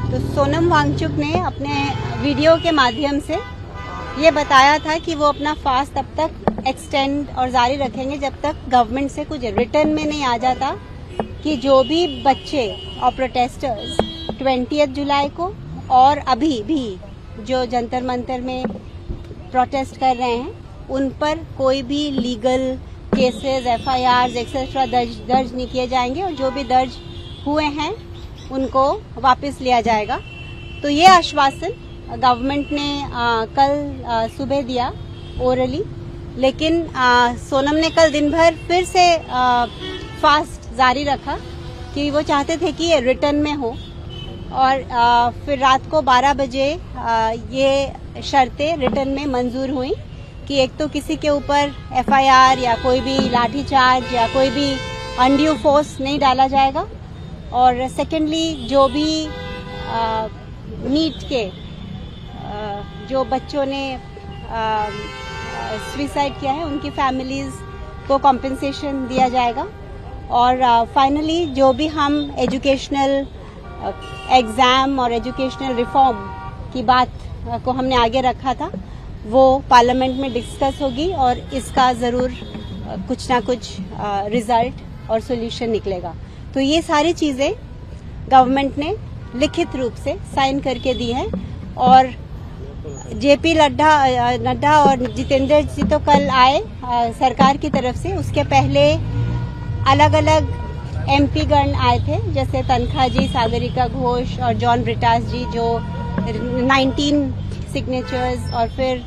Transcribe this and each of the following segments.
तो सोनम वांगचुक ने अपने वीडियो के माध्यम से ये बताया था कि वो अपना फास्ट तब तक एक्सटेंड और जारी रखेंगे जब तक गवर्नमेंट से कुछ रिटर्न में नहीं आ जाता कि जो भी बच्चे और प्रोटेस्टर्स 20 जुलाई को और अभी भी जो जंतर मंतर में प्रोटेस्ट कर रहे हैं उन पर कोई भी लीगल केसेस, FIRs एक्सेट्रा दर्ज नहीं किए जाएंगे और जो भी दर्ज हुए हैं उनको वापस लिया जाएगा। तो ये आश्वासन गवर्नमेंट ने कल सुबह दिया ओरली, लेकिन सोनम ने कल दिन भर फिर से फास्ट जारी रखा कि वो चाहते थे कि ये रिटर्न में हो और फिर रात को 12 बजे ये शर्तें रिटर्न में मंजूर हुई कि एक तो किसी के ऊपर FIR या कोई भी लाठीचार्ज या कोई भी अनड्यू फोर्स नहीं डाला जाएगा और सेकेंडली जो भी नीट के जो बच्चों ने सुसाइड किया है उनकी फैमिलीज को कॉम्पेंसेशन दिया जाएगा और फाइनली जो भी हम एजुकेशनल एग्जाम और एजुकेशनल रिफॉर्म की बात को हमने आगे रखा था वो पार्लियामेंट में डिस्कस होगी और इसका ज़रूर कुछ ना कुछ रिजल्ट और सॉल्यूशन निकलेगा। तो ये सारी चीज़ें गवर्नमेंट ने लिखित रूप से साइन करके दी हैं और JP नड्डा और जितेंद्र जी तो कल आए सरकार की तरफ से, उसके पहले अलग अलग MP गण आए थे जैसे तनखा जी, सागरिका घोष और जॉन ब्रिटास जी जो 19 सिग्नेचर्स और फिर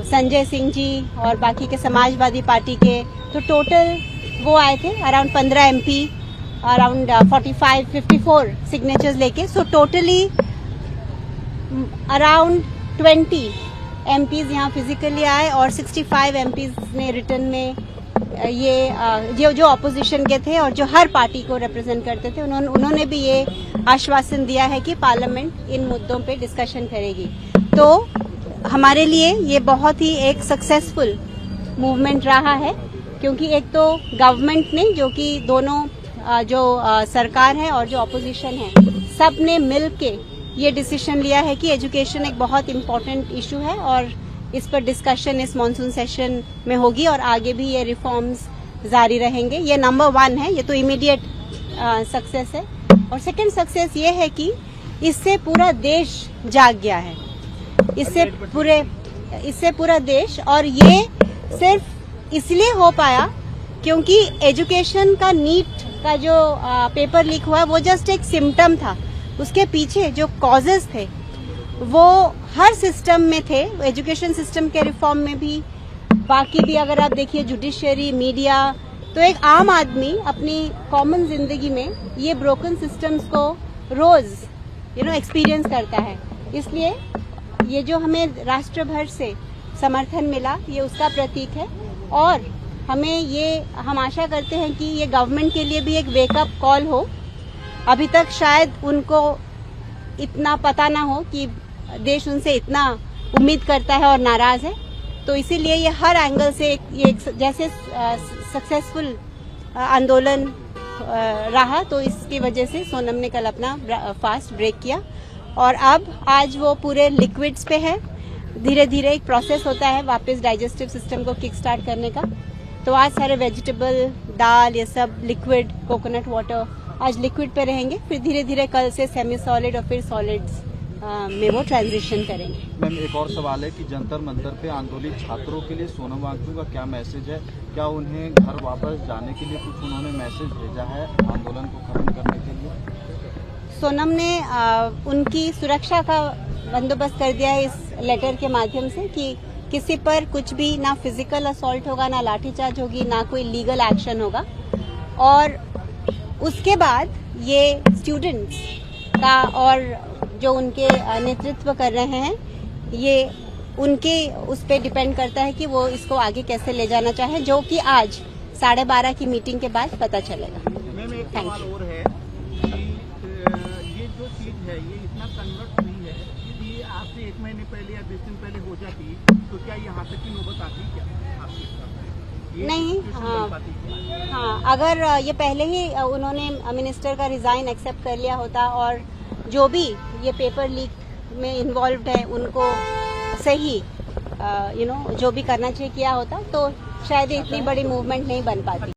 संजय सिंह जी और बाकी के समाजवादी पार्टी के, तो टोटल वो आए थे अराउंड 15 MP अराउंड 45-54 सिग्नेचर्स लेके। सो टोटली अराउंड 20 MPs यहाँ फिजिकली आए और 65 MPs ने रिटर्न में ये जो ऑपोजिशन के थे और जो हर पार्टी को रिप्रेजेंट करते थे उन्होंने भी ये आश्वासन दिया है कि पार्लियामेंट इन मुद्दों पे डिस्कशन करेगी। तो हमारे लिए ये बहुत ही एक सक्सेसफुल मूवमेंट रहा है क्योंकि एक तो गवर्नमेंट ने जो कि दोनों जो सरकार है और जो ऑपोजिशन है सब ने मिल के ये डिसीजन लिया है कि एजुकेशन एक बहुत इम्पोर्टेंट इशू है और इस पर डिस्कशन इस मॉनसून सेशन में होगी और आगे भी ये रिफॉर्म्स जारी रहेंगे। ये नंबर 1 है, ये तो इमीडिएट सक्सेस है। और सेकंड सक्सेस ये है कि इससे पूरा देश जाग गया है, इससे पूरा देश, और ये सिर्फ इसलिए हो पाया क्योंकि एजुकेशन का नीट का जो पेपर लीक हुआ वो जस्ट एक सिम्टम था, उसके पीछे जो कॉजेज थे वो हर सिस्टम में थे, एजुकेशन सिस्टम के रिफॉर्म में भी, बाकी भी अगर आप देखिए जुडिशियरी, मीडिया, तो एक आम आदमी अपनी कॉमन जिंदगी में ये ब्रोकन सिस्टम्स को रोज एक्सपीरियंस करता है। इसलिए ये जो हमें राष्ट्र भर से समर्थन मिला ये उसका प्रतीक है और हम आशा करते हैं कि ये गवर्नमेंट के लिए भी एक वेकअप कॉल हो। अभी तक शायद उनको इतना पता ना हो कि देश उनसे इतना उम्मीद करता है और नाराज है, तो इसीलिए ये हर एंगल से ये जैसे सक्सेसफुल आंदोलन रहा, तो इसकी वजह से सोनम ने कल अपना फास्ट ब्रेक किया और अब आज वो पूरे लिक्विड्स पे है। धीरे धीरे एक प्रोसेस होता है वापस डाइजेस्टिव सिस्टम को किक स्टार्ट करने का, तो आज सारे वेजिटेबल, दाल, ये सब लिक्विड, कोकोनट वाटर आज लिक्विड पे रहेंगे, फिर धीरे धीरे कल से सेमी सॉलिड और फिर सॉलिड्स में वो ट्रांजिशन करेंगे। मैम एक और सवाल है कि जंतर मंतर पे आंदोलित छात्रों के लिए सोनम वांगचुक का क्या मैसेज है? क्या उन्हें घर वापस जाने के लिए कुछ उन्होंने मैसेज भेजा है आंदोलन को खत्म करने के लिए? सोनम ने उनकी सुरक्षा का बंदोबस्त कर दिया है इस लेटर के माध्यम से कि किसी पर कुछ भी ना फिजिकल असॉल्ट होगा, ना लाठीचार्ज होगी, ना कोई लीगल एक्शन होगा। और उसके बाद ये स्टूडेंट्स का और जो उनके नेतृत्व कर रहे हैं ये उनके उस पर डिपेंड करता है कि वो इसको आगे कैसे ले जाना चाहे, जो कि आज 12:30 की मीटिंग के बाद पता चलेगा। मैम एक सवाल और है कि ये जो चीज है ये इतना कन्वर्ट हुई है कि आज से 1 महीने पहले या 20 दिन पहले हो जाती तो क्या यहाँ तक की नौबत आती क्या आपके हिसाब से? नहीं, हाँ, अगर ये पहले ही उन्होंने मिनिस्टर का रिजाइन एक्सेप्ट कर लिया होता और जो भी ये पेपर लीक में इन्वॉल्व है उनको सही जो भी करना चाहिए किया होता तो शायद इतनी बड़ी मूवमेंट नहीं बन पाती।